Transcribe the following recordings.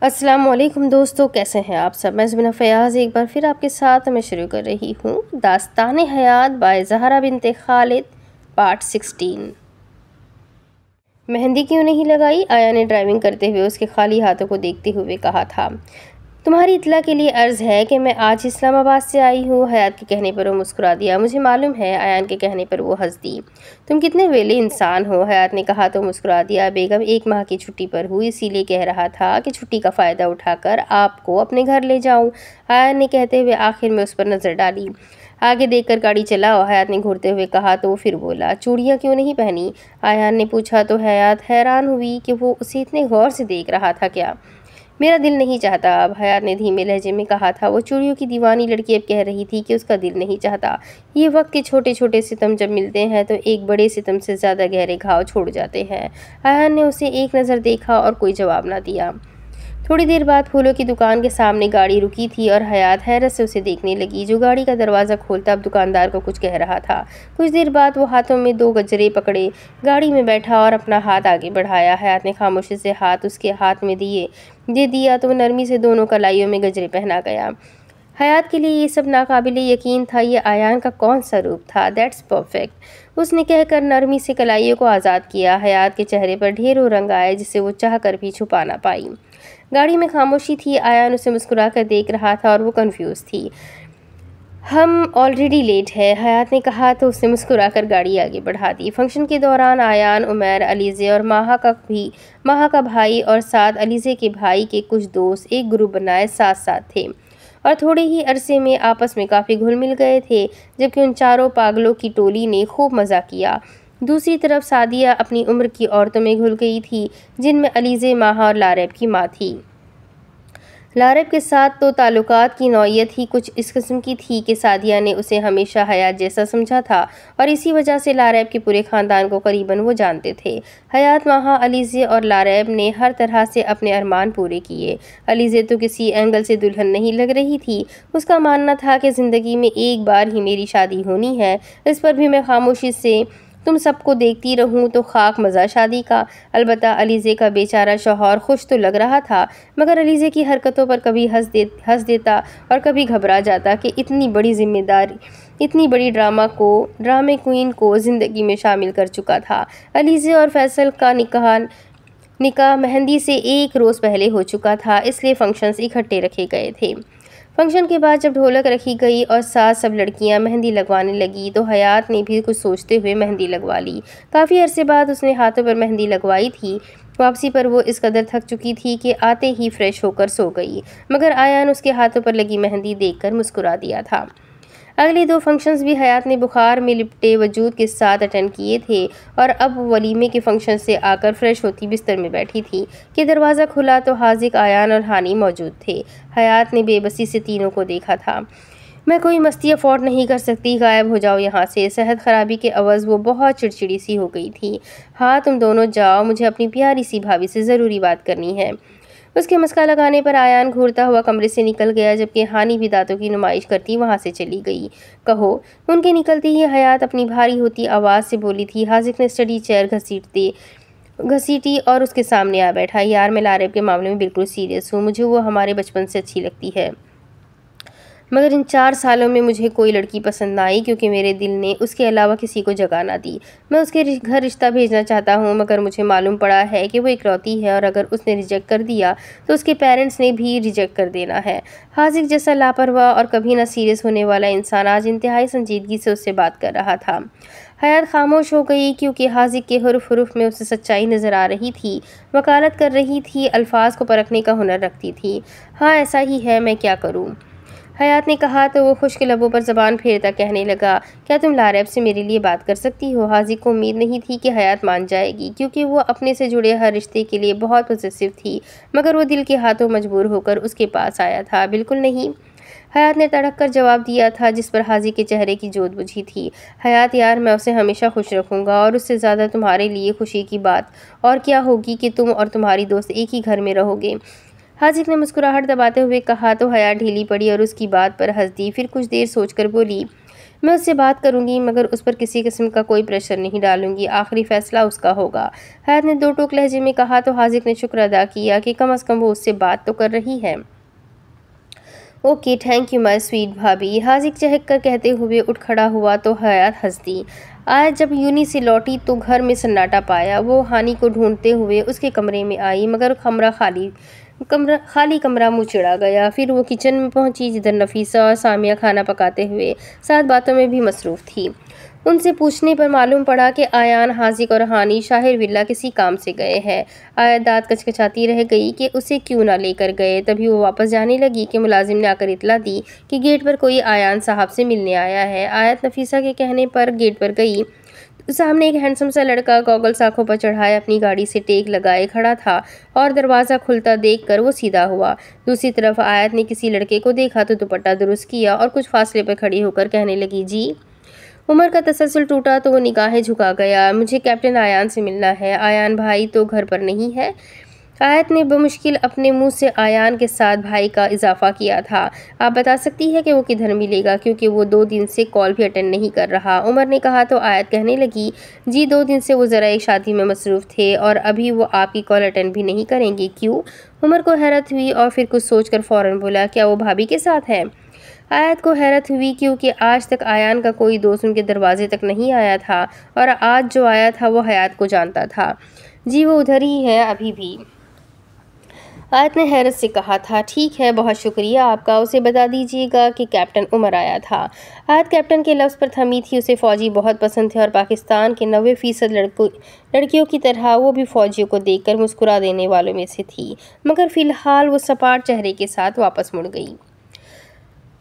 अस्सलाम वालेकुम दोस्तों, कैसे हैं आप सब। मैं ज़मीना फ़याज़ एक बार फिर आपके साथ मैं शुरू कर रही हूँ दास्तान हयात बाय ज़हरा बिनते खालिद पार्ट 16। मेहंदी क्यों नहीं लगाई? आया ने ड्राइविंग करते हुए उसके खाली हाथों को देखते हुए कहा था। तुम्हारी इत्तला के लिए अर्ज़ है कि मैं आज इस्लामाबाद से आई हूँ। हयात के कहने पर वो मुस्कुरा दिया। मुझे मालूम है। आयान के कहने पर वो हंस दी। तुम कितने वेले इंसान हो, हयात ने कहा तो मुस्कुरा दिया। बेगम 1 माह की छुट्टी पर हूँ, इसीलिए कह रहा था कि छुट्टी का फ़ायदा उठाकर आपको अपने घर ले जाऊँ। आयान ने कहते हुए आखिर में उस पर नज़र डाली। आगे देखकर गाड़ी चलाओ, हयात ने घूरते हुए कहा तो फिर बोला, चूड़ियाँ क्यों नहीं पहनी? आयान ने पूछा तो हयात हैरान हुई कि वो उसे इतने गौर से देख रहा था क्या। मेरा दिल नहीं चाहता अब, हयात ने धीमे लहजे में कहा था। वो चूड़ियों की दीवानी लड़की अब कह रही थी कि उसका दिल नहीं चाहता। ये वक्त के छोटे छोटे सितम जब मिलते हैं तो एक बड़े सितम से ज़्यादा गहरे घाव छोड़ जाते हैं। आयान ने उसे एक नज़र देखा और कोई जवाब ना दिया। थोड़ी देर बाद फूलों की दुकान के सामने गाड़ी रुकी थी और हयात हैरत से उसे देखने लगी, जो गाड़ी का दरवाज़ा खोलता अब दुकानदार को कुछ कह रहा था। कुछ देर बाद वो हाथों में 2 गजरे पकड़े गाड़ी में बैठा और अपना हाथ आगे बढ़ाया। हयात ने खामोशी से हाथ उसके हाथ में दे दिया तो नरमी से दोनों कलाइयों में गजरे पहना गया। हयात के लिए ये सब नाकाबिले यकीन था। ये आयान का कौन सा रूप था। दैट्स परफेक्ट, उसने कहकर नरमी से कलाइयों को आज़ाद किया। हयात के चेहरे पर ढेरों रंग आए जिसे वो चाह कर भी छुपा ना पाई। गाड़ी में खामोशी थी। आयान उसे मुस्कुरा कर देख रहा था और वो कंफ्यूज थी। हम ऑलरेडी लेट है, हयात ने कहा तो उसने मुस्कुराकर गाड़ी आगे बढ़ा दी। फंक्शन के दौरान आयान, उमैर, अलीज़े और माहा का भाई और साथ अलीज़े के भाई के कुछ दोस्त एक ग्रुप बनाए साथ साथ थे और थोड़े ही अरसे में आपस में काफ़ी घुल मिल गए थे, जबकि उन चारों पागलों की टोली ने खूब मज़ा किया। दूसरी तरफ सादिया अपनी उम्र की औरतों में घुल गई थी, जिनमें अलीज़े, माहा और लारेब की माँ थी। लारेब के साथ तो ताल्लुकात की नौयत ही कुछ इस किस्म की थी कि सादिया ने उसे हमेशा हयात जैसा समझा था और इसी वजह से लारेब के पूरे ख़ानदान को करीबन वो जानते थे। हयात, माहा, अलीज़े और लारेब ने हर तरह से अपने अरमान पूरे किए। अलीज़े तो किसी एंगल से दुल्हन नहीं लग रही थी। उसका मानना था कि ज़िंदगी में एक बार ही मेरी शादी होनी है, इस पर भी मैं खामोशी से तुम सबको देखती रहूं तो खाक मज़ा शादी का। अलबत्ता अलीज़े का बेचारा शौहर खुश तो लग रहा था, मगर अलीज़े की हरकतों पर कभी हंस देता और कभी घबरा जाता कि इतनी बड़ी जिम्मेदारी, इतनी बड़ी ड्रामे क्वीन को ज़िंदगी में शामिल कर चुका था। अलीज़े और फैसल का निकाह मेहंदी से 1 रोज़ पहले हो चुका था, इसलिए फंक्शंस इकट्ठे रखे गए थे। फंक्शन के बाद जब ढोलक रखी गई और साथ सब लड़कियां मेहंदी लगवाने लगी तो हयात ने भी कुछ सोचते हुए मेहंदी लगवा ली। काफ़ी अरसे बाद उसने हाथों पर मेहंदी लगवाई थी। वापसी पर वो इस कदर थक चुकी थी कि आते ही फ्रेश होकर सो गई, मगर आयान उसके हाथों पर लगी मेहंदी देखकर मुस्कुरा दिया था। अगले 2 फंक्शंस भी हयात ने बुखार में लिपटे वजूद के साथ अटेंड किए थे और अब वलीमे के फंक्शन से आकर फ्रेश होती बिस्तर में बैठी थी कि दरवाज़ा खुला तो हाजिक, आयान और हानी मौजूद थे। हयात ने बेबसी से तीनों को देखा था। मैं कोई मस्ती अफोर्ड नहीं कर सकती, गायब हो जाओ यहाँ से। सेहत खराबी के अवज़ वो बहुत चिड़चिड़ी सी हो गई थी। हाँ, तुम दोनों जाओ, मुझे अपनी प्यारी सी भाभी से ज़रूरी बात करनी है। उसके मस्का लगाने पर आयान घूरता हुआ कमरे से निकल गया, जबकि हानी भी दांतों की नुमाइश करती वहां से चली गई। कहो, उनके निकलते ही हयात अपनी भारी होती आवाज़ से बोली थी। हाजिक ने स्टडी चेयर घसीटी और उसके सामने आ बैठा। यार, मैं लारेब के मामले में बिल्कुल सीरियस हूँ। मुझे वो हमारे बचपन से अच्छी लगती है, मगर इन 4 सालों में मुझे कोई लड़की पसंद ना आई, क्योंकि मेरे दिल ने उसके अलावा किसी को जगह ना दी। मैं उसके घर रिश्ता भेजना चाहता हूँ, मगर मुझे मालूम पड़ा है कि वो इकलौती है और अगर उसने रिजेक्ट कर दिया तो उसके पेरेंट्स ने भी रिजेक्ट कर देना है। हाजिक जैसा लापरवाह और कभी ना सीरियस होने वाला इंसान आज इंतहाई संजीदगी से उससे बात कर रहा था। हयात खामोश हो गई, क्योंकि हाजिक के हुर्फ में उसे सच्चाई नज़र आ रही थी। वकालत कर रही थी, अल्फाज को परखने का हुनर रखती थी। हाँ, ऐसा ही है, मैं क्या करूँ, हयात ने कहा तो वो खुश्क लबों पर ज़बान फेरता कहने लगा, क्या तुम लारेब से मेरे लिए बात कर सकती हो? हाजिक को उम्मीद नहीं थी कि हयात मान जाएगी, क्योंकि वो अपने से जुड़े हर रिश्ते के लिए बहुत पॉसेसिव थी, मगर वो दिल के हाथों मजबूर होकर उसके पास आया था। बिल्कुल नहीं, हयात ने तड़क कर जवाब दिया था, जिस पर हाजिक के चेहरे की जोत बुझी थी। हयात यार, मैं उसे हमेशा खुश रखूँगा और उससे ज़्यादा तुम्हारे लिए खुशी की बात और क्या होगी कि तुम और तुम्हारी दोस्त एक ही घर में रहोगे। हाजिक ने मुस्कुराहट दबाते हुए कहा तो हयात ढीली पड़ी और उसकी बात पर हंस दी। फिर कुछ देर सोचकर बोली, मैं उससे बात करूंगी, मगर उस पर किसी किस्म का कोई प्रेशर नहीं डालूंगी। आखिरी फैसला उसका होगा। हयात ने दो टोक लहजे में कहा तो हाजिक ने शुक्र अदा किया कि कम अज़ कम वो उससे बात तो कर रही है। Okay, thank you my sweet भाभी, हाजिक चहक कर कहते हुए उठ खड़ा हुआ तो हयात हंस दी। आज जब यूनी से लौटी तो घर में सन्नाटा पाया। वो हानि को ढूंढते हुए उसके कमरे में आई, मगर खाली कमरा मुँह चिढ़ा गया। फिर वो किचन में पहुंची, जिधर नफीसा और सामिया खाना पकाते हुए साथ बातों में भी मसरूफ़ थी। उनसे पूछने पर मालूम पड़ा कि आयान, हाजिक और हानी शाहिर विला किसी काम से गए हैं। आयत दांत कचकचाती रह गई कि उसे क्यों ना लेकर गए। तभी वो वापस जाने लगी कि मुलाजिम ने आकर इतला दी कि गेट पर कोई आयान साहब से मिलने आया है। आयत नफीसा के कहने पर गेट पर गई। सामने एक हैंडसम सा लड़का गॉगल्स आंखों पर चढ़ाए अपनी गाड़ी से टेक लगाए खड़ा था और दरवाज़ा खुलता देखकर वो सीधा हुआ। दूसरी तरफ आयत ने किसी लड़के को देखा तो दुपट्टा दुरुस्त किया और कुछ फासले पर खड़ी होकर कहने लगी, जी। उमर का तसलसल टूटा तो वो निगाहें झुका गया। मुझे कैप्टन आयान से मिलना है। आयान भाई तो घर पर नहीं है। आयत ने बमुश्किल अपने मुंह से आयान के साथ भाई का इजाफा किया था। आप बता सकती है कि वो किधर मिलेगा, क्योंकि वो 2 दिन से कॉल भी अटेंड नहीं कर रहा। उमर ने कहा तो आयत कहने लगी, जी 2 दिन से वो ज़रा एक शादी में मसरूफ़ थे और अभी वो आपकी कॉल अटेंड भी नहीं करेंगे। क्यों? उमर को हैरत हुई और फिर कुछ सोचकर फ़ौरन बोला, क्या वो भाभी के साथ है? आयत को हैरत हुई, क्योंकि आज तक आयान का कोई दोस्त उनके दरवाजे तक नहीं आया था और आज जो आया था वो हयात को जानता था। जी वो उधर ही है अभी भी। आयत ने हैरत से कहा था, ठीक है, बहुत शुक्रिया आपका। उसे बता दीजिएगा कि कैप्टन उमर आया था। आयत कैप्टन के लफ्ज़ पर थमी थी। उसे फ़ौजी बहुत पसंद थे और पाकिस्तान के 90% लड़कियों की तरह वो भी फ़ौजियों को देखकर मुस्कुरा देने वालों में से थी। मगर फ़िलहाल वो सपाट चेहरे के साथ वापस मुड़ गई।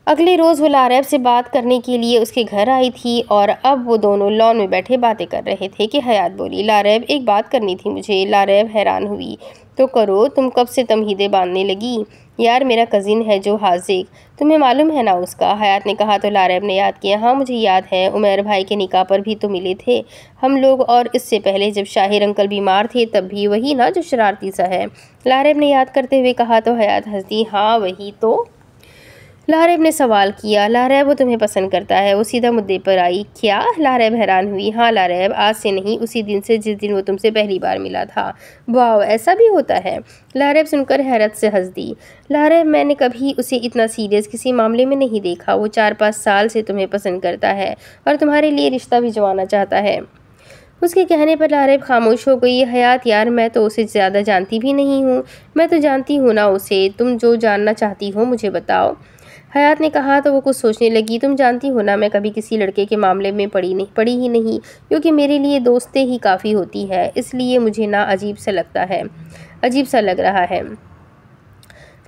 अगले रोज़ वो लारैब से बात करने के लिए उसके घर आई थी और अब वो दोनों लॉन में बैठे बातें कर रहे थे कि हयात बोली, लारैब एक बात करनी थी मुझे। लारैब हैरान हुई, तो करो, तुम कब से तमहीदें बांधने लगी? यार मेरा कज़िन है जो हाजिक, तुम्हें मालूम है ना उसका? हयात ने कहा तो लारैब ने याद किया, हाँ मुझे याद है, उमैर भाई के निकाह पर भी तो मिले थे हम लोग, और इससे पहले जब शाहिर अंकल बीमार थे तब भी। वही ना जो शरारती सा है? लारैब ने याद करते हुए कहा तो हयात हंस दी, हाँ वही तो। लारैब ने सवाल किया, लारैब वो तुम्हें पसंद करता है? वो सीधा मुद्दे पर आई। क्या? लारैब हैरान हुई। हाँ लारैब, आज से नहीं, उसी दिन से जिस दिन वो तुमसे पहली बार मिला था। वाह, ऐसा भी होता है? लारैब सुनकर हैरत से हंस दी। लारैब, मैंने कभी उसे इतना सीरियस किसी मामले में नहीं देखा। वो 4-5 साल से तुम्हें पसंद करता है और तुम्हारे लिए रिश्ता भिजवाना चाहता है। उसके कहने पर लारैब खामोश हो गई। हयात, यार मैं तो उसे ज़्यादा जानती भी नहीं हूँ। मैं तो जानती हूँ ना उसे। तुम जो जानना चाहती हो मुझे बताओ। हयात ने कहा तो वो कुछ सोचने लगी। तुम जानती हो ना, मैं कभी किसी लड़के के मामले में पड़ी ही नहीं, क्योंकि मेरे लिए दोस्तें ही काफ़ी होती है। इसलिए मुझे ना अजीब सा लग रहा है।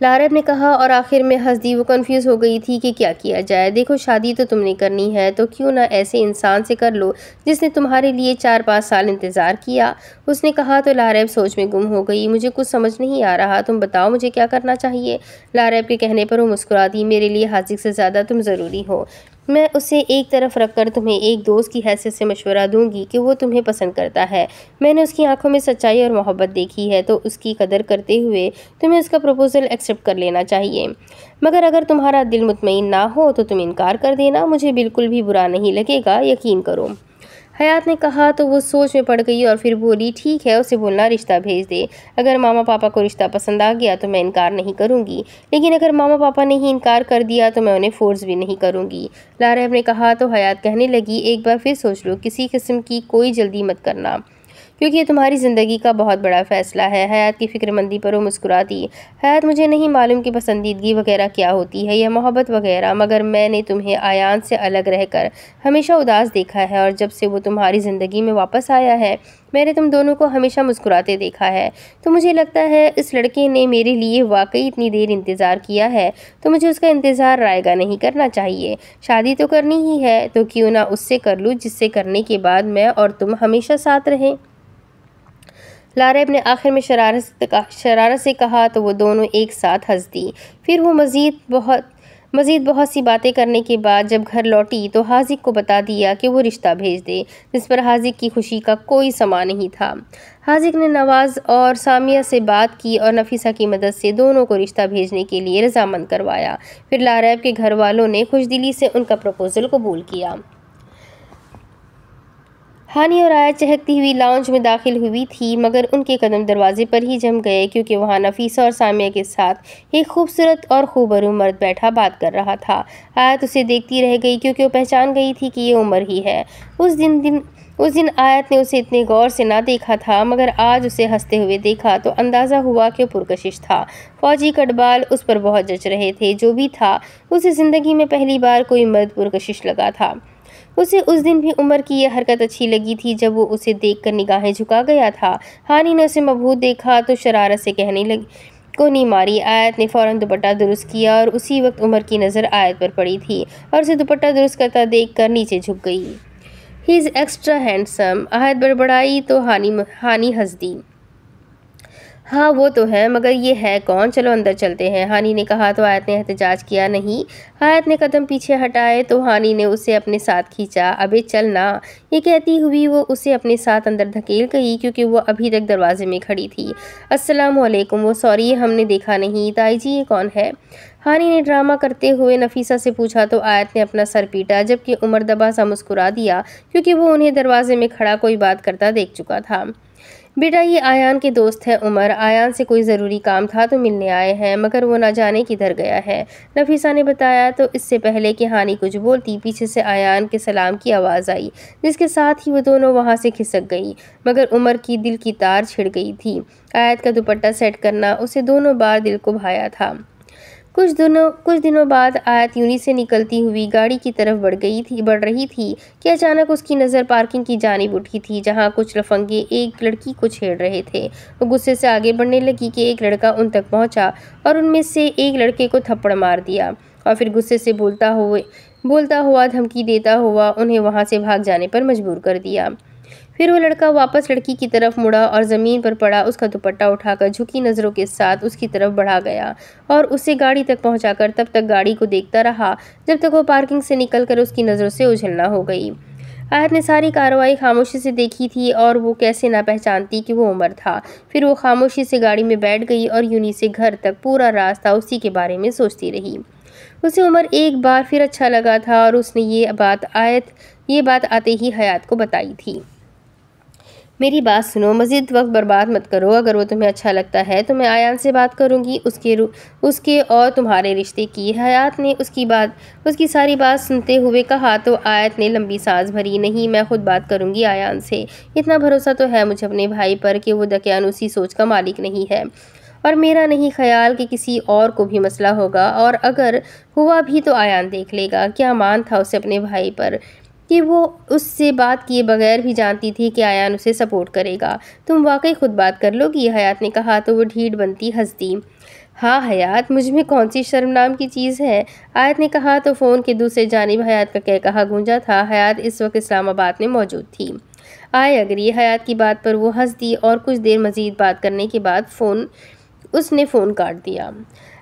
लारैब ने कहा और आखिर में हंस दी। वो कंफ्यूज हो गई थी कि क्या किया जाए। देखो, शादी तो तुमने करनी है तो क्यों ना ऐसे इंसान से कर लो जिसने तुम्हारे लिए 4-5 साल इंतज़ार किया। उसने कहा तो लारैब सोच में गुम हो गई। मुझे कुछ समझ नहीं आ रहा, तुम बताओ मुझे क्या करना चाहिए? लारैब के कहने पर वो मुस्कुरा दी। मेरे लिए हाजिक से ज़्यादा तुम ज़रूरी हो। मैं उसे एक तरफ रखकर तुम्हें एक दोस्त की हैसियत से मशवरा दूंगी कि वो तुम्हें पसंद करता है। मैंने उसकी आंखों में सच्चाई और मोहब्बत देखी है, तो उसकी कदर करते हुए तुम्हें उसका प्रपोज़ल एक्सेप्ट कर लेना चाहिए। मगर अगर तुम्हारा दिल मुतमईन ना हो तो तुम इनकार कर देना, मुझे बिल्कुल भी बुरा नहीं लगेगा, यकीन करो। हयात ने कहा तो वो सोच में पड़ गई और फिर बोली, ठीक है, उसे बोलना रिश्ता भेज दे। अगर मामा पापा को रिश्ता पसंद आ गया तो मैं इनकार नहीं करूँगी, लेकिन अगर मामा पापा ने ही इनकार कर दिया तो मैं उन्हें फोर्स भी नहीं करूँगी। लारैब ने कहा तो हयात कहने लगी, एक बार फिर सोच लो, किसी किस्म की कोई जल्दी मत करना, क्योंकि ये तुम्हारी ज़िंदगी का बहुत बड़ा फ़ैसला है। हयात की फ़िक्रमंदी पर वो मुस्कुराती। हयात, मुझे नहीं मालूम कि पसंदीदगी वगैरह क्या होती है या मोहब्बत वगैरह, मगर मैंने तुम्हें आयान से अलग रहकर हमेशा उदास देखा है, और जब से वो तुम्हारी ज़िंदगी में वापस आया है मैंने तुम दोनों को हमेशा मुस्कुराते देखा है। तो मुझे लगता है इस लड़के ने मेरे लिए वाकई इतनी देर इंतज़ार किया है, तो मुझे उसका इंतज़ार रायगा नहीं करना चाहिए। शादी तो करनी ही है, तो क्यों ना उससे कर लूँ जिससे करने के बाद मैं और तुम हमेशा साथ रहें। लारैब ने आखिर में शरारत से कहा तो वो दोनों एक साथ हंस दी। फिर वो मज़ीद बहुत सी बातें करने के बाद जब घर लौटी तो हाजिक को बता दिया कि वो रिश्ता भेज दे, जिस पर हाजिक की खुशी का कोई समा नहीं था। हाजिक ने नवाज़ और सामिया से बात की और नफीसा की मदद से दोनों को रिश्ता भेजने के लिए रजामंद करवाया। फिर लारैब के घर वालों ने खुशदिली से उनका प्रपोज़ल कबूल किया। हानि और आयत चहकती हुई लाउंज में दाखिल हुई थी, मगर उनके कदम दरवाजे पर ही जम गए क्योंकि वहां नफीसा और सामिया के साथ एक खूबसूरत और खूबरू मर्द बैठा बात कर रहा था। आयत उसे देखती रह गई क्योंकि वो पहचान गई थी कि ये उमर ही है। उस दिन आयत ने उसे इतने गौर से ना देखा था, मगर आज उसे हंसते हुए देखा तो अंदाज़ा हुआ कि वो पुरकशिश था। फौजी कटबाल उस पर बहुत जच रहे थे। जो भी था, उसे ज़िंदगी में पहली बार कोई मर्द पुरकशिश लगा था। उसे उस दिन भी उमर की यह हरकत अच्छी लगी थी जब वो उसे देखकर निगाहें झुका गया था। हानि ने उसे मबहूत देखा तो शरारत से कहने लगी, को नहीं मारी। आयत ने फ़ौरन दुपट्टा दुरुस्त किया और उसी वक्त उमर की नज़र आयत पर पड़ी थी और उसे दुपट्टा दुरुस्त करता देखकर नीचे झुक गई। He is extra handsome. आयत बड़बड़ाई तो हानि हंस दी। हाँ वो तो है, मगर ये है कौन? चलो अंदर चलते हैं, हानि ने कहा तो आयत ने एहतजाज किया। नहीं। आयत ने कदम पीछे हटाए तो हानि ने उसे अपने साथ खींचा। अबे चल ना, ये कहती हुई वो उसे अपने साथ अंदर धकेल गई क्योंकि वो अभी तक दरवाजे में खड़ी थी। अस्सलाम वालेकुम। वो सॉरी, हमने देखा नहीं। ताई जी, ये कौन है? हानि ने ड्रामा करते हुए नफीसा से पूछा तो आयत ने अपना सर पीटा, जबकि उमर दबा सा मुस्कुरा दिया क्योंकि वो उन्हें दरवाजे में खड़ा कोई बात करता देख चुका था। बेटा, ये आयान के दोस्त है उमर। आयान से कोई ज़रूरी काम था तो मिलने आए हैं, मगर वो ना जाने किधर गया है, नफीसा ने बताया। तो इससे पहले कि हानि कुछ बोलती, पीछे से आयान के सलाम की आवाज़ आई, जिसके साथ ही वो दोनों वहाँ से खिसक गई। मगर उमर की दिल की तार छिड़ गई थी। आयत का दुपट्टा सेट करना उसे दोनों बार दिल को भाया था। कुछ दिनों बाद आयत यूनी से निकलती हुई गाड़ी की तरफ बढ़ रही थी कि अचानक उसकी नज़र पार्किंग की जानिब उठी थी, जहां कुछ लफंगे एक लड़की को छेड़ रहे थे। वो गुस्से से आगे बढ़ने लगी कि एक लड़का उन तक पहुंचा और उनमें से एक लड़के को थप्पड़ मार दिया और फिर गुस्से से बोलता हुआ धमकी देता हुआ उन्हें वहां से भाग जाने पर मजबूर कर दिया। फिर वो लड़का वापस लड़की की तरफ मुड़ा और ज़मीन पर पड़ा उसका दुपट्टा उठाकर झुकी नज़रों के साथ उसकी तरफ बढ़ा गया और उसे गाड़ी तक पहुंचाकर तब तक गाड़ी को देखता रहा जब तक वो पार्किंग से निकलकर उसकी नज़रों से ओझल ना हो गई। आयत ने सारी कार्रवाई खामोशी से देखी थी और वो कैसे ना पहचानती कि वो उमर था। फिर वो खामोशी से गाड़ी में बैठ गई और यूनी से घर तक पूरा रास्ता उसी के बारे में सोचती रही। उसे उमर एक बार फिर अच्छा लगा था और उसने ये बात आते ही हयात को बताई थी। मेरी बात सुनो, मज़ीद वक्त बर्बाद मत करो। अगर वो तुम्हें अच्छा लगता है तो मैं आयान से बात करूँगी उसके और तुम्हारे रिश्ते की। हयात ने उसकी सारी बात सुनते हुए कहा तो आयत ने लंबी सांस भरी। नहीं, मैं खुद बात करूँगी आयान से। इतना भरोसा तो है मुझे अपने भाई पर कि वो दकियानुसी सोच का मालिक नहीं है और मेरा नहीं ख्याल कि किसी और को भी मसला होगा, और अगर हुआ भी तो आयान देख लेगा। क्या मान था उसे अपने भाई पर कि वो उससे बात किए बगैर भी जानती थी कि आयान उसे सपोर्ट करेगा। तुम वाकई खुद बात कर लोगी? हयात ने कहा तो वो ढीठ बनती हंस दी। हाँ हयात, मुझ में कौन सी शर्म नाम की चीज़ है? आयत ने कहा तो फ़ोन के दूसरे जानिब हयात का कहकहा गूंजा था। हयात इस वक्त इस्लामाबाद में मौजूद थी। I agree. हयात की बात पर वो हंस दी और कुछ देर मज़ीद बात करने के बाद उसने फ़ोन काट दिया।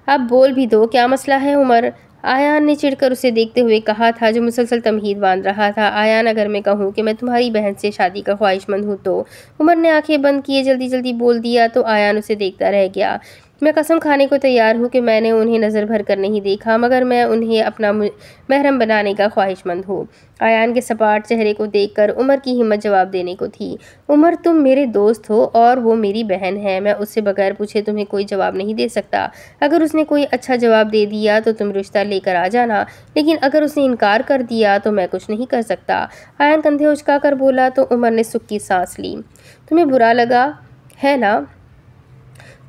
अब बोल भी दो, क्या मसला है उमर? आयान ने चिढ़कर उसे देखते हुए कहा था, जो मुसलसल तमहीद बांध रहा था। आयान, अगर मैं कहूँ कि मैं तुम्हारी बहन से शादी का ख्वाहिशमंद हूँ तो? उमर ने आंखें बंद किए जल्दी जल्दी बोल दिया तो आयान उसे देखता रह गया। मैं कसम खाने को तैयार हूँ कि मैंने उन्हें नज़र भर कर नहीं देखा, मगर मैं उन्हें अपना महरम बनाने का ख्वाहिशमंद हूँ। आयान के सपाट चेहरे को देखकर उमर की हिम्मत जवाब देने को थी। उमर, तुम मेरे दोस्त हो और वो मेरी बहन है। मैं उससे बगैर पूछे तुम्हें कोई जवाब नहीं दे सकता। अगर उसने कोई अच्छा जवाब दे दिया तो तुम रिश्ता लेकर आ जाना, लेकिन अगर उसने इनकार कर दिया तो मैं कुछ नहीं कर सकता। आयान कंधे उचका कर बोला तो उमर ने सुक्की सांस ली। तुम्हें बुरा लगा है ना?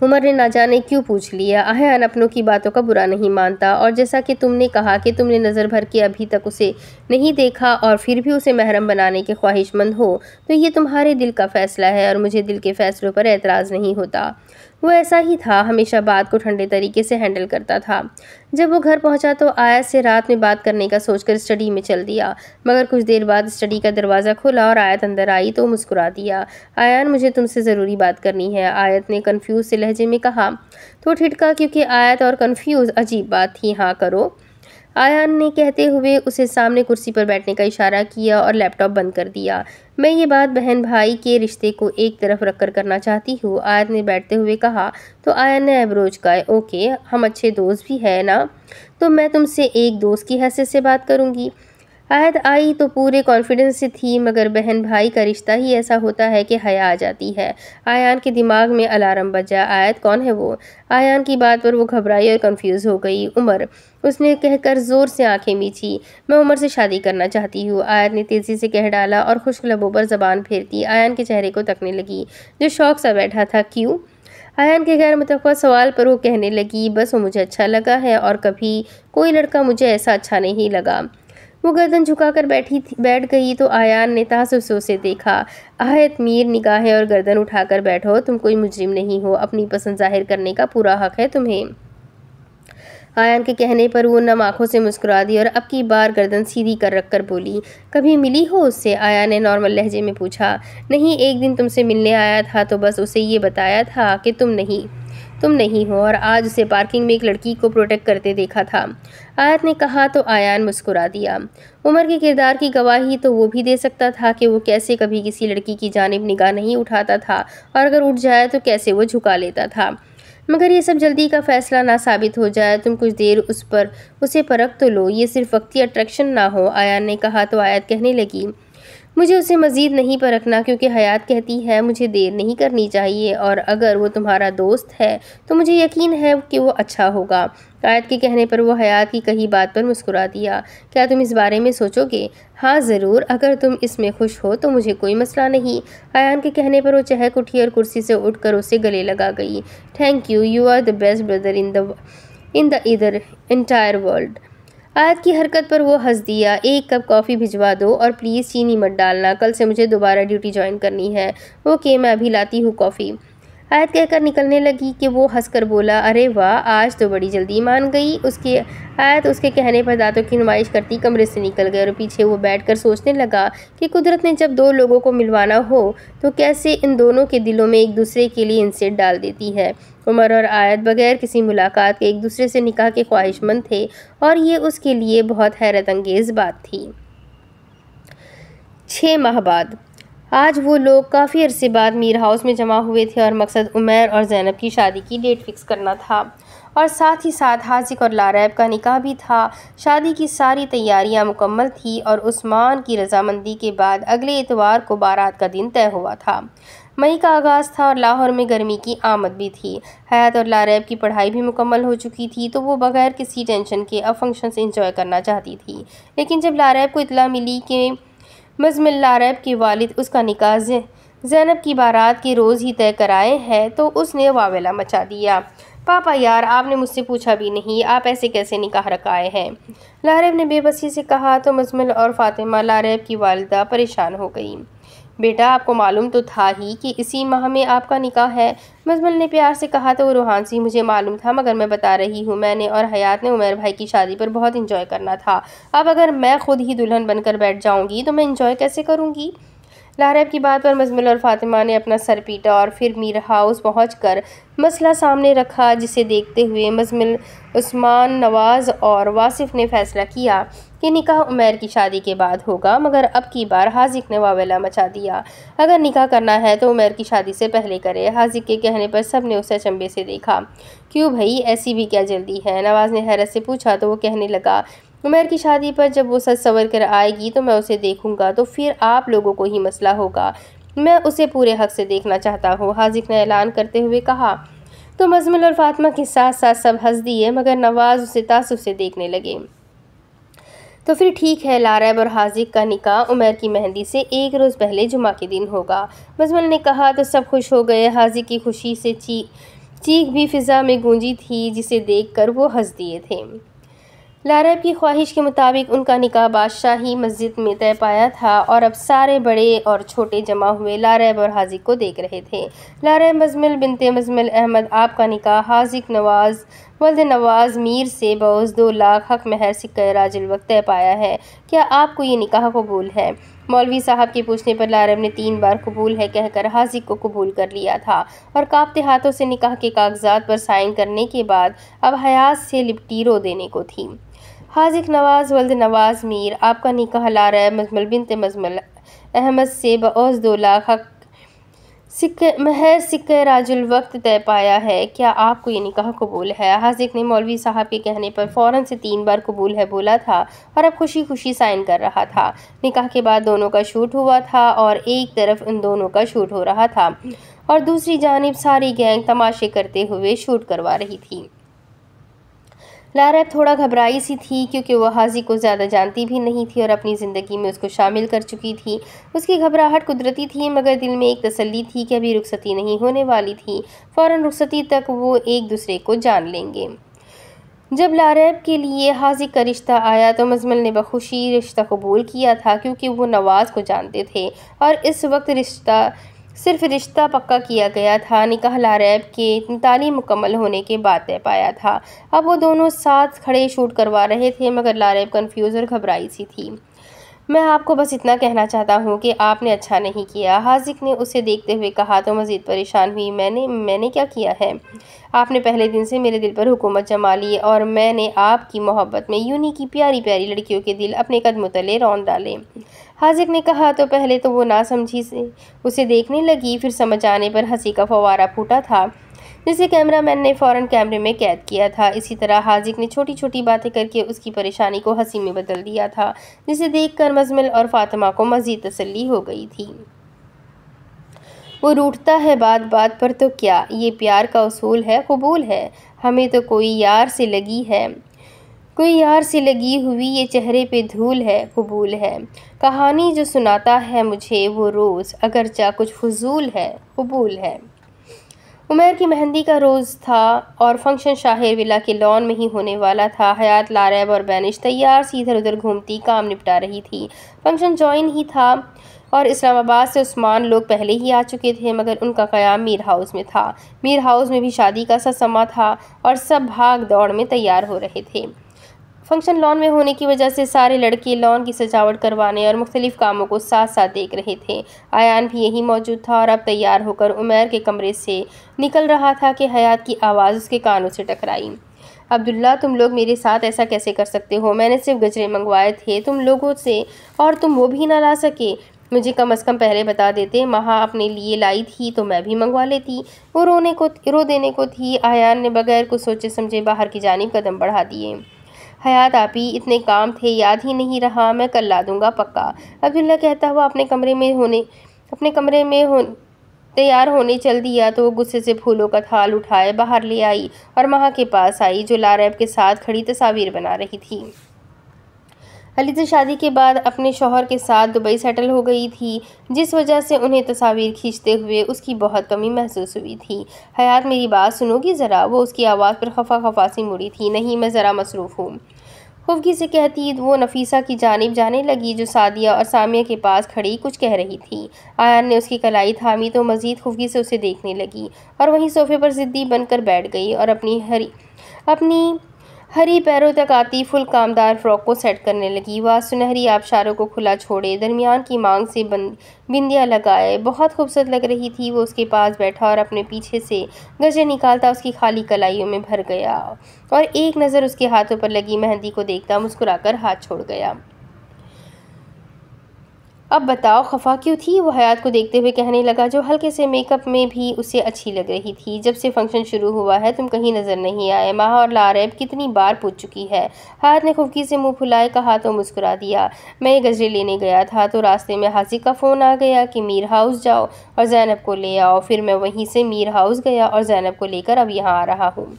उमर ने ना जाने क्यों पूछ लिया। आयान अपनों की बातों का बुरा नहीं मानता, और जैसा कि तुमने कहा कि तुमने नज़र भर के अभी तक उसे नहीं देखा और फिर भी उसे महरम बनाने के ख्वाहिशमंद हो, तो ये तुम्हारे दिल का फ़ैसला है और मुझे दिल के फ़ैसलों पर एतराज़ नहीं होता। वो ऐसा ही था, हमेशा बात को ठंडे तरीके से हैंडल करता था। जब वो घर पहुंचा तो आयत से रात में बात करने का सोचकर स्टडी में चल दिया, मगर कुछ देर बाद स्टडी का दरवाज़ा खुला और आयत अंदर आई तो मुस्कुरा दिया। आयान, मुझे तुमसे ज़रूरी बात करनी है, आयत ने कन्फ्यूज़ से लहजे में कहा। तो ठिठका क्योंकि आयत और कन्फ्यूज़ अजीब बात थी। हाँ करो, आयान ने कहते हुए उसे सामने कुर्सी पर बैठने का इशारा किया और लैपटॉप बंद कर दिया। मैं ये बात बहन भाई के रिश्ते को एक तरफ रखकर करना चाहती हूँ, आयत ने बैठते हुए कहा। तो आयन ने एब्रोज का, ओके, हम अच्छे दोस्त भी हैं ना, तो मैं तुमसे एक दोस्त की हैसियत से बात करूँगी। आयत आई तो पूरे कॉन्फिडेंस से थी, मगर बहन भाई का रिश्ता ही ऐसा होता है कि हया आ जाती है। आयान के दिमाग में अलार्म बजा। आयत कौन है वो? आयान की बात पर वो घबराई और कंफ्यूज हो गई। उमर, उसने कहकर जोर से आंखें मीची। मैं उमर से शादी करना चाहती हूँ, आयत ने तेजी से कह डाला और खुश्क लबों पर जबान फेरती आयान के चेहरे को तकने लगी, जो शौक सा बैठा था। क्यों? आयान के गैर मुतवक्का सवाल पर वो कहने लगी, बस वो मुझे अच्छा लगा है और कभी कोई लड़का मुझे ऐसा अच्छा नहीं लगा। वो गर्दन झुकाकर बैठ गई तो आयान ने तासुब से उसे देखा। आयत मीर निगाहें और गर्दन उठाकर बैठो, तुम कोई मुजरिम नहीं हो, अपनी पसंद जाहिर करने का पूरा हक है तुम्हें। आयान के कहने पर वो नम आंखों से मुस्कुरा दी और अब की बार गर्दन सीधी कर रख कर बोली, कभी मिली हो उससे? आयान ने नॉर्मल लहजे में पूछा। नहीं, एक दिन तुमसे मिलने आया था तो बस उसे ये बताया था कि तुम नहीं हो, और आज उसे पार्किंग में एक लड़की को प्रोटेक्ट करते देखा था, आयत ने कहा तो आयान मुस्कुरा दिया। उमर के किरदार की गवाही तो वो भी दे सकता था कि वो कैसे कभी किसी लड़की की जानिब निगाह नहीं उठाता था, और अगर उठ जाए तो कैसे वो झुका लेता था। मगर ये सब जल्दी का फैसला ना साबित हो जाए, तुम कुछ देर उसे परख तो लो, ये सिर्फ वक्ती अट्रैक्शन ना हो। आयान ने कहा तो आयत कहने लगी, मुझे उसे मज़ीद नहीं परखना, क्योंकि हयात कहती है मुझे देर नहीं करनी चाहिए, और अगर वो तुम्हारा दोस्त है तो मुझे यकीन है कि वो अच्छा होगा। आयत के कहने पर वो हयात की कही बात पर मुस्कुरा दिया। क्या तुम इस बारे में सोचोगे? हाँ ज़रूर, अगर तुम इसमें खुश हो तो मुझे कोई मसला नहीं। आयान के कहने पर वो चहक उठी और कुर्सी से उठकर उसे गले लगा गई। Thank you are the best brother in the इधर एंटायर वर्ल्ड। आयत की हरकत पर वो हंस दिया। एक कप कॉफ़ी भिजवा दो और प्लीज़ चीनी मत डालना, कल से मुझे दोबारा ड्यूटी ज्वाइन करनी है। ओके, मैं अभी लाती हूँ कॉफ़ी। आयत कहकर निकलने लगी कि वो हंसकर बोला, अरे वाह, आज तो बड़ी जल्दी मान गई। आयत उसके कहने पर दांतों की नुमाइश करती कमरे से निकल गए और पीछे वो बैठकर सोचने लगा कि कुदरत ने जब दो लोगों को मिलवाना हो तो कैसे इन दोनों के दिलों में एक दूसरे के लिए इंसेट डाल देती है। उमर और आयत बगैर किसी मुलाकात के एक दूसरे से निकाह के ख्वाहिशमंद थे, और ये उसके लिए बहुत हैरत अंगेज़ बात थी। 6 माह बाद आज वो लोग काफ़ी अरसे बाद मीर हाउस में जमा हुए थे, और मकसद उमैर और ज़ैनब की शादी की डेट फिक्स करना था, और साथ ही साथ हाजिक और लारैब का निकाह भी था। शादी की सारी तैयारियां मुकम्मल थी और उस्मान की रजामंदी के बाद अगले इतवार को बारात का दिन तय हुआ था। मई का आगाज़ था और लाहौर में गर्मी की आमद भी थी। हयात और लारैब की पढ़ाई भी मुकम्मल हो चुकी थी, तो वो बगैर किसी टेंशन के अब फंक्शन से इंजॉय करना चाहती थी। लेकिन जब लारैब को इतला मिली कि मज़मिल लारैब के वालिद उसका निकाह ज़ैनब की बारात के रोज़ ही तय कराए हैं, तो उसने वावेला मचा दिया। पापा यार, आपने मुझसे पूछा भी नहीं, आप ऐसे कैसे निकाह रखाए हैं? लारैब ने बेबसी से कहा तो मज़मिल और फ़ातिमा, लारैब की वालिदा, परेशान हो गई। बेटा, आपको मालूम तो था ही कि इसी माह में आपका निकाह है। मज़मिल ने प्यार से कहा तो रूहान सी, मुझे मालूम था, मगर मैं बता रही हूँ, मैंने और हयात ने उमैर भाई की शादी पर बहुत इंजॉय करना था। अब अगर मैं खुद ही दुल्हन बनकर बैठ जाऊँगी तो मैं इंजॉय कैसे करूँगी? लारैब की बात पर मज़मिल और फ़ातिमा ने अपना सर पीटा और फिर मीर हाउस पहुंचकर मसला सामने रखा, जिसे देखते हुए मज़मिल, उस्मान, नवाज़ और वासिफ़ ने फ़ैसला किया कि निकाह उमैर की शादी के बाद होगा, मगर अब की बार हाजिक ने वावेला मचा दिया। अगर निकाह करना है तो उमैर की शादी से पहले करे। हाजिक के कहने पर सब ने उसे अचंभे से देखा। क्यों भाई, ऐसी भी क्या जल्दी है? नवाज़ ने हैरत से पूछा तो वो कहने लगा, उमैर की शादी पर जब वो सच संवर कर आएगी तो मैं उसे देखूंगा, तो फिर आप लोगों को ही मसला होगा। मैं उसे पूरे हक से देखना चाहता हूँ, हाजिक ने ऐलान करते हुए कहा। तो मज़मिल और फ़ातिमा के साथ साथ सब हंस दिए, मगर नवाज़ उसे तासुब से देखने लगे। तो फिर ठीक है, लारैब और हाजिक का निकाह उमैर की मेहंदी से एक रोज़ पहले जुमा के दिन होगा। मज़मिल ने कहा तो सब खुश हो गए। हाजिक की खुशी से चीख भी फ़िज़ा में गूंजी थी, जिसे देखकर वो हंस दिए थे। लारैब की ख्वाहिश के मुताबिक उनका निकाह बादशाही मस्जिद में तय पाया था, और अब सारे बड़े और छोटे जमा हुए लारैब और हाजिक को देख रहे थे। लारैब मज़मिल बिनते मज़मिल अहमद, आपका निकाह हाजिक नवाज़ वल्द नवाज़ मीर से बौज़ 2 लाख हक महर सिक्का राजिल वक्त तय पाया है। क्या आपको ये निकाह कबूल है? मौलवी साहब के पूछने पर लारैब ने 3 बार कबूल है कहकर हाजिक को कबूल कर लिया था, और कांपते हाथों से निकाह के कागजात पर साइन करने के बाद अब हयात से लिपटी रो देने को थी। हाजिक नवाज़ वल्द नवाज़ मीर, आपका निकाह लारैब मज़मिल बिनते मज़मिल अहमद से बऔज़ 2 लाख हक महज सिक्के राजुल वक्त तय पाया है, क्या आपको ये निकाह कबूल है? हाजिक ने मौलवी साहब के कहने पर फ़ौरन से 3 बार कबूल है बोला था और अब खुशी खुशी साइन कर रहा था। निकाह के बाद दोनों का शूट हुआ था और एक तरफ उन दोनों का शूट हो रहा था और दूसरी जानिब सारी गैंग तमाशे करते हुए शूट करवा रही थी। लारैब थोड़ा घबराई सी थी क्योंकि वह हाजिक को ज़्यादा जानती भी नहीं थी और अपनी ज़िंदगी में उसको शामिल कर चुकी थी। उसकी घबराहट कुदरती थी, मगर दिल में एक तसल्ली थी कि अभी रुखसती नहीं होने वाली थी। फ़ौरन रुखसती तक वो एक दूसरे को जान लेंगे। जब लारैब के लिए हाजिक का रिश्ता आया तो मजमल ने बखुशी रिश्ता कबूल किया था, क्योंकि वो नवाज़ को जानते थे और इस वक्त सिर्फ रिश्ता पक्का किया गया था। निकाह लारैब के तालीम मुकम्मल होने के बाद तय पाया था। अब वो दोनों साथ खड़े शूट करवा रहे थे, मगर लारैब कन्फ्यूज़ और घबराई सी थी। मैं आपको बस इतना कहना चाहता हूँ कि आपने अच्छा नहीं किया, हाजिक ने उसे देखते हुए कहा तो मज़ीद परेशान हुई। मैंने क्या किया है? आपने पहले दिन से मेरे दिल पर हुकूमत जमा ली और मैंने आपकी मोहब्बत में यूनी की प्यारी प्यारी लड़कियों के दिल अपने कदमों तले रौंद डाले। हाजिक ने कहा तो पहले तो वो नासमझी से उसे देखने लगी, फिर समझ आने पर हंसी का फव्वारा फूटा था जिसे कैमरामैन ने फ़ौरन कैमरे में कैद किया था। इसी तरह हाजिक ने छोटी छोटी बातें करके उसकी परेशानी को हंसी में बदल दिया था, जिसे देखकर मजमल और फातिमा को मज़ीद तसल्ली हो गई थी। वो रूठता है बात बात पर तो क्या, ये प्यार का उसूल है, कबूल है। हमें तो कोई यार से लगी हुई ये चेहरे पे धूल है, कबूल है। कहानी जो सुनाता है मुझे वो रोज़, अगरचा कुछ फजूल है, कबूल है। उमैर की मेहंदी का रोज़ था और फंक्शन शाहिर विला के लॉन में ही होने वाला था। हयात, लारैब और बैनिश तैयार सी इधर उधर घूमती काम निपटा रही थी। फंक्शन जॉइन ही था और इस्लामाबाद से उस्मान लोग पहले ही आ चुके थे, मगर उनका क़याम मीर हाउस में था। मीर हाउस में भी शादी का सा समा था और सब भाग दौड़ में तैयार हो रहे थे। फंक्शन लॉन में होने की वजह से सारे लड़के लॉन की सजावट करवाने और मुख्तलिफ कामों को साथ साथ देख रहे थे। आयान भी यही मौजूद था और अब तैयार होकर उमैर के कमरे से निकल रहा था कि हयात की आवाज़ उसके कानों से टकराई। अब्दुल्ला, तुम लोग मेरे साथ ऐसा कैसे कर सकते हो? मैंने सिर्फ गजरे मंगवाए थे तुम लोगों से और तुम वो भी ना ला सके। मुझे कम से कम पहले बता देते। महा अपने लिए लाई थी तो मैं भी मंगवा लेती। वो रो देने को थी। आयान ने बगैर कुछ सोचे समझे बाहर की जानिब कदम बढ़ा दिए। हयात आपी, इतने काम थे याद ही नहीं रहा, मैं कल ला दूंगा पक्का। अब्दुल्ला कहता हुआ अपने कमरे में तैयार होने चल दिया तो वो गुस्से से फूलों का थाल उठाए बाहर ले आई और महा के पास आई, जो लारैब के साथ खड़ी तस्वीर बना रही थी। अलीज़ा शादी के बाद अपने शौहर के साथ दुबई सेटल हो गई थी, जिस वजह से उन्हें तस्वीर खींचते हुए उसकी बहुत कमी महसूस हुई थी। हयात, मेरी बात सुनोगी ज़रा? वो उसकी आवाज़ पर खफा खफा सी मुड़ी थी। नहीं, मैं ज़रा मसरूफ़ हूँ, खुफगी से कहती वो नफीसा की जानिब जाने लगी, जो सादिया और सामिया के पास खड़ी कुछ कह रही थी। आयान ने उसकी कलाई थामी तो मज़ीद खुफगी से उसे देखने लगी और वहीं सोफे पर ज़िद्दी बनकर बैठ गई और अपनी हरी पैरों तक आती फुल कामदार फ्रॉक को सेट करने लगी। वह सुनहरी आबशारों को खुला छोड़े दरमियान की मांग से बिंदियाँ लगाए बहुत खूबसूरत लग रही थी। वो उसके पास बैठा और अपने पीछे से गजरे निकालता उसकी खाली कलाइयों में भर गया और एक नज़र उसके हाथों पर लगी मेहंदी को देखता मुस्कुराकर हाथ छोड़ गया। अब बताओ खफा क्यों थी? वो हयात को देखते हुए कहने लगा, जो हल्के से मेकअप में भी उसे अच्छी लग रही थी। जब से फंक्शन शुरू हुआ है तुम कहीं नज़र नहीं आए। महा और लारैब कितनी बार पूछ चुकी है। हयात ने खुफकी से मुंह फुलाए कहा तो मुस्कुरा दिया। मैं ये गजरे लेने गया था तो रास्ते में हाजिक का फ़ोन आ गया कि मीर हाउस जाओ और ज़ैनब को ले आओ। फिर मैं वहीं से मीर हाउस गया और ज़ैनब को लेकर अब यहाँ आ रहा हूँ।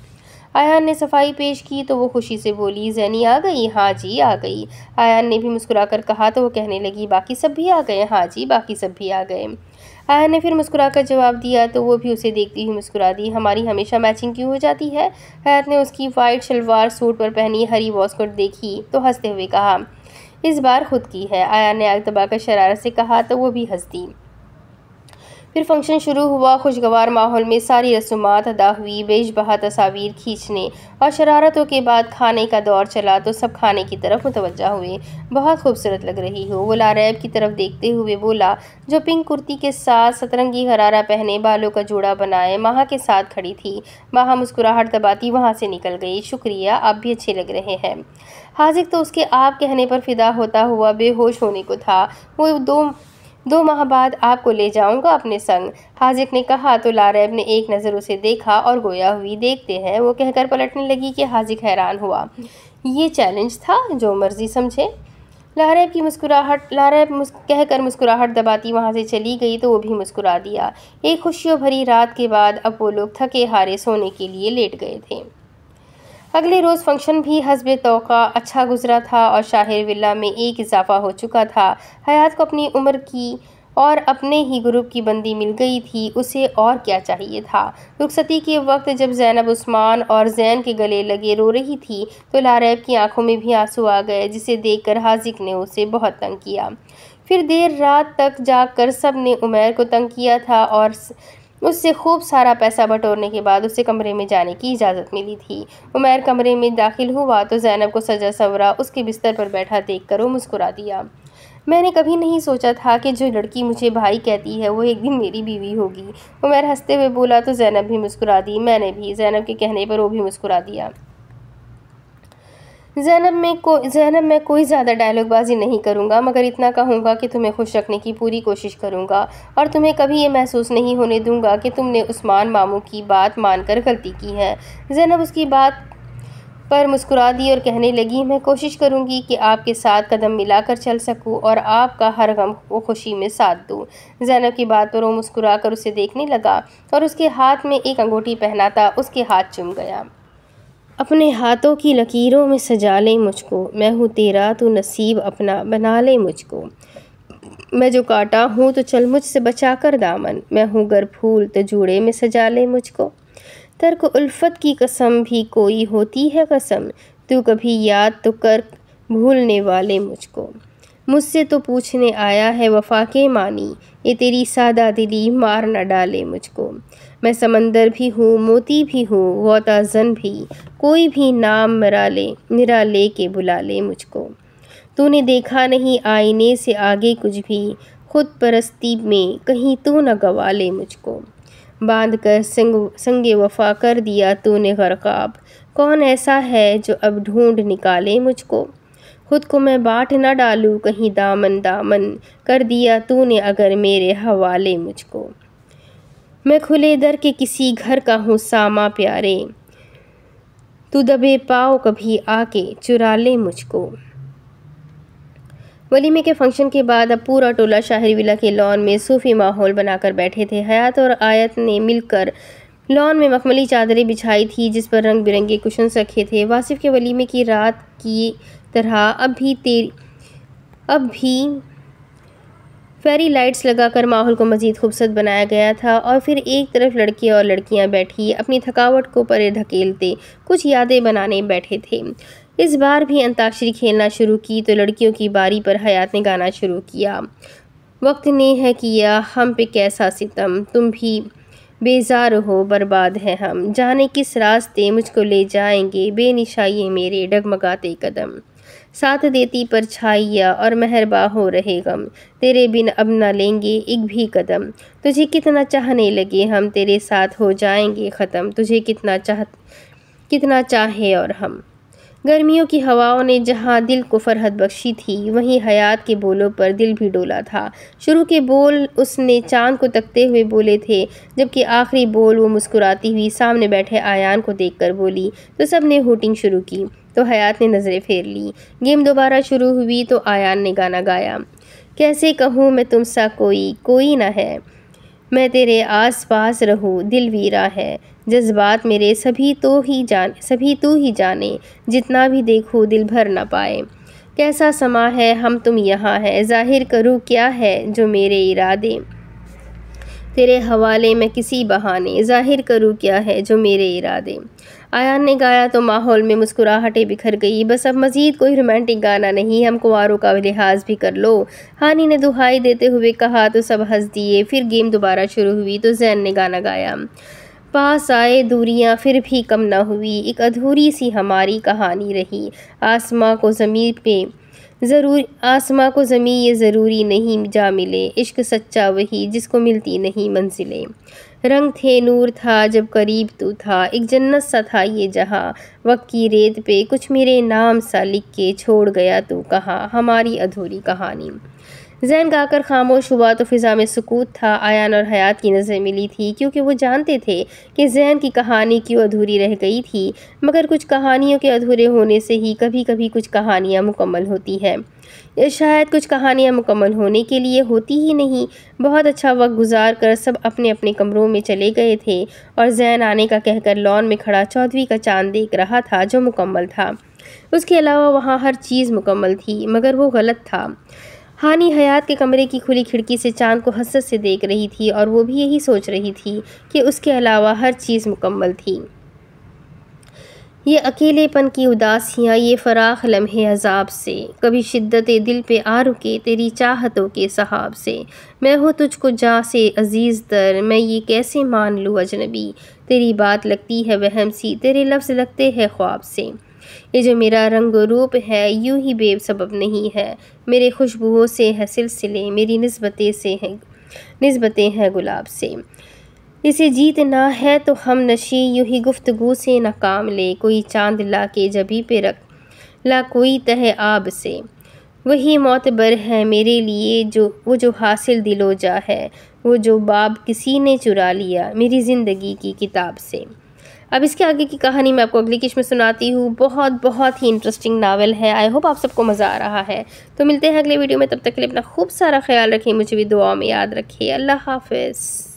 आयान ने सफाई पेश की तो वो खुशी से बोली, ज़ैनी आ गई? हाँ जी आ गई। आयान ने भी मुस्कुराकर कहा तो वो कहने लगी, बाकी सब भी आ गए? हाँ जी बाकी सब भी आ गए। आयान ने फिर मुस्कुराकर जवाब दिया तो वो भी उसे देखती हुई मुस्कुरा दी। हमारी हमेशा मैचिंग क्यों हो जाती है? हयात ने उसकी वाइट शलवार सूट पर पहनी हरी वॉस्कोट देखी तो हंसते हुए कहा, इस बार खुद की है। आयान ने आग दबाकर शरारत से कहा तो वो भी हंस दी। फिर फंक्शन शुरू हुआ। खुशगवार माहौल में सारी रस्मात अदा हुई। बेशबहा तस्वीर खींचने और शरारतों के बाद खाने का दौर चला तो सब खाने की तरफ मुतवज्जा हुए। बहुत खूबसूरत लग रही हो, वो लारैब की तरफ देखते हुए बोला, जो पिंक कुर्ती के साथ सतरंगी गरारा पहने बालों का जोड़ा बनाए महा के साथ खड़ी थी। महा मुस्कुराहट दबाती वहाँ से निकल गई। शुक्रिया, आप भी अच्छे लग रहे हैं। हाजिक तो उसके आप कहने पर फिदा होता हुआ बेहोश होने को था। वो 2 माह बाद आपको ले जाऊंगा अपने संग। हाजिक ने कहा तो लारैब ने एक नज़र उसे देखा और गोया हुई देखते हैं वो कहकर पलटने लगी कि हाजिक हैरान हुआ। ये चैलेंज था, जो मर्जी समझे। लारैब कहकर मुस्कुराहट दबाती वहाँ से चली गई तो वो भी मुस्कुरा दिया। एक खुशियों भरी रात के बाद अब वो लोग थके हारे सोने के लिए लेट गए थे। अगले रोज़ फंक्शन भी हस्बे तौक़ा अच्छा गुजरा था और शाहिर विला में एक इजाफा हो चुका था। हयात को अपनी उम्र की और अपने ही ग्रुप की बंदी मिल गई थी, उसे और क्या चाहिए था। रुखसती के वक्त जब ज़ैनब उस्मान और ज़ैन के गले लगे रो रही थी तो लारैब की आंखों में भी आंसू आ गए, जिसे देखकर हाजिक ने उसे बहुत तंग किया। फिर देर रात तक जागकर सब ने उमैर को तंग किया था और उससे खूब सारा पैसा बटोरने के बाद उसे कमरे में जाने की इजाज़त मिली थी। उमैर कमरे में दाखिल हुआ तो ज़ैनब को सजा सवरा उसके बिस्तर पर बैठा देखकर वो मुस्कुरा दिया। मैंने कभी नहीं सोचा था कि जो लड़की मुझे भाई कहती है वो एक दिन मेरी बीवी होगी। उमैर हंसते हुए बोला तो ज़ैनब भी मुस्कुरा दी। मैंने भी। ज़ैनब के कहने पर वो भी मुस्कुरा दिया। ज़ैनब मैं कोई ज़्यादा डायलॉगबाजी नहीं करूँगा, मगर इतना कहूँगा कि तुम्हें खुश रखने की पूरी कोशिश करूँगा और तुम्हें कभी ये महसूस नहीं होने दूँगा कि तुमने उस्मान मामू की बात मानकर गलती की है। ज़ैनब उसकी बात पर मुस्कुरा दी और कहने लगी, मैं कोशिश करूँगी कि आपके साथ कदम मिलाकर चल सकूँ और आपका हर गम को खुशी में साथ दूँ। ज़ैनब की बात पर वो मुस्कुरा कर उसे देखने लगा और उसके हाथ में एक अंगूठी पहना था उसके हाथ चूम गया। अपने हाथों की लकीरों में सजा ले मुझको, मैं हूँ तेरा तू नसीब अपना बना ले मुझको। मैं जो काटा हूँ तो चल मुझसे बचा कर दामन, मैं हूँ गर फूल तो जूड़े में सजा ले मुझको। तर्क उल्फत की कसम भी कोई होती है कसम, तू कभी याद तो कर भूलने वाले मुझको। मुझसे तो पूछने आया है वफा के मानी, ये तेरी सादा दिली मार न डाले मुझको। मैं समंदर भी हूँ मोती भी हूँ गौताज़न भी, कोई भी नाम मेरा ले के बुला ले मुझको। तूने देखा नहीं आईने से आगे कुछ भी, खुद परस्ती में कहीं तू न गवा ले मुझको। बांध कर संगे वफा कर दिया तूने गरकाब, कौन ऐसा है जो अब ढूंढ निकाले मुझको। खुद को मैं बाट न डालूं कहीं दामन दामन, कर दिया तूने अगर मेरे हवाले मुझको। मैं खुले दर के किसी घर का हूँ सामा प्यारे, तू दबे पाओ कभी आके चुरा ले मुझको। वलीमे के फंक्शन के बाद अब पूरा टोला शाहिर विला के लॉन में सूफी माहौल बनाकर बैठे थे। हयात और आयत ने मिलकर लॉन में मखमली चादरें बिछाई थी जिस पर रंग बिरंगे कुशन्स रखे थे। वासिफ के वलीमे की रात की तरह अब भी फेरी लाइट्स लगाकर माहौल को मज़ीद खूबसूरत बनाया गया था और फिर एक तरफ लड़के और लड़कियां बैठी अपनी थकावट को परे धकेलते कुछ यादें बनाने बैठे थे। इस बार भी अंताक्षरी खेलना शुरू की तो लड़कियों की बारी पर हयात ने गाना शुरू किया। वक्त ने है किया हम पे कैसा सितम, तुम भी बेजार हो बर्बाद है हम, जाने किस रास्ते मुझको ले जाएंगे बेनिशाइये मेरे डगमगाते कदम। साथ देती परछाइयाँ और मेहरबा हो रहे गम, तेरे बिन अब न लेंगे एक भी कदम। तुझे कितना चाहने लगे हम, तेरे साथ हो जाएंगे ख़त्म, तुझे कितना चाहे और हम। गर्मियों की हवाओं ने जहाँ दिल को फरहत बख्शी थी वहीं हयात के बोलों पर दिल भी डोला था। शुरू के बोल उसने चांद को तकते हुए बोले थे, जबकि आखिरी बोल वो मुस्कुराती हुई सामने बैठे आयान को देखकर बोली तो सब ने हूटिंग शुरू की। तो हयात ने नज़रें फेर ली। गेम दोबारा शुरू हुई तो आयान ने गाना गाया, कैसे कहूँ मैं तुमसा कोई ना है, मैं तेरे आस पास रहूँ दिल वीरा है, जज्बात मेरे सभी तू ही जाने, जितना भी देखूँ दिल भर ना पाए। कैसा समा है हम तुम यहाँ है, जाहिर करूँ क्या है जो मेरे इरादे, तेरे हवाले मैं किसी बहाने, जाहिर करूँ क्या है जो मेरे इरादे। आयान ने गाया तो माहौल में मुस्कुराहटें बिखर गई। बस अब मज़ीद कोई रोमांटिक गाना नहीं, हम कुंवारों का लिहाज भी कर लो, हानी ने दुहाई देते हुए कहा तो सब हंस दिए। फिर गेम दोबारा शुरू हुई तो ज़ैन ने गाना गाया, पास आए दूरियां फिर भी कम न हुई, एक अधूरी सी हमारी कहानी रही, आसमां को ज़मीं ये ज़रूरी नहीं जा मिले, इश्क सच्चा वही जिसको मिलती नहीं मंजिलें। रंग थे नूर था जब करीब तू था, एक जन्नत सा था ये जहाँ, वक्त की रेत पे कुछ मेरे नाम सा लिख के छोड़ गया तू कहाँ, हमारी अधूरी कहानी। जैन गाकर खामोश हुआ तो फिज़ा में सुकूत था। आयान और हयात की नज़र मिली थी क्योंकि वो जानते थे कि जैन की कहानी क्यों अधूरी रह गई थी, मगर कुछ कहानियों के अधूरे होने से ही कभी कभी कुछ कहानियाँ मुकम्मल होती है। शायद कुछ कहानियाँ मुकम्मल होने के लिए होती ही नहीं। बहुत अच्छा वक्त गुजार कर सब अपने अपने कमरों में चले गए थे और जैन आने का कहकर लॉन में खड़ा चौदहवीं का चांद देख रहा था जो मुकम्मल था। उसके अलावा वहाँ हर चीज़ मुकम्मल थी, मगर वो गलत था। हानि हयात के कमरे की खुली खिड़की से चांद को हसरत से देख रही थी और वो भी यही सोच रही थी कि उसके अलावा हर चीज़ मुकम्मल थी। ये अकेलेपन की उदासियाँ, ये फ़राख लम्हे अज़ाब से, कभी शिद्दत दिल पे आ रुके तेरी चाहतों के सहाब से। मैं हूँ तुझको जाँ से अज़ीज़ तर, मैं ये कैसे मान लूँ अजनबी। तेरी बात लगती है वहम सी, तेरे लफ्ज़ लगते हैं ख्वाब से। ये जो मेरा रंग रूप है यूं ही बेसबब नहीं है, मेरे खुशबुओं से है सिलसिले, मेरी निस्बतें हैं गुलाब से। इसे जीतना है तो हम नशी यूं ही गुफ्तगू से न काम ले, कोई चांद ला के जबी पे रख ला कोई तह आब से। वही मोतबर है मेरे लिए जो हासिल दिलो जा है, वो जो बाब किसी ने चुरा लिया मेरी ज़िंदगी की किताब से। अब इसके आगे की कहानी मैं आपको अगली किस्त में सुनाती हूँ। बहुत बहुत ही इंटरेस्टिंग नावल है। आई होप आप सबको मज़ा आ रहा है। तो मिलते हैं अगले वीडियो में, तब तक के लिए अपना खूब सारा ख्याल रखें, मुझे भी दुआ में याद रखें। अल्लाह हाफ़िज़।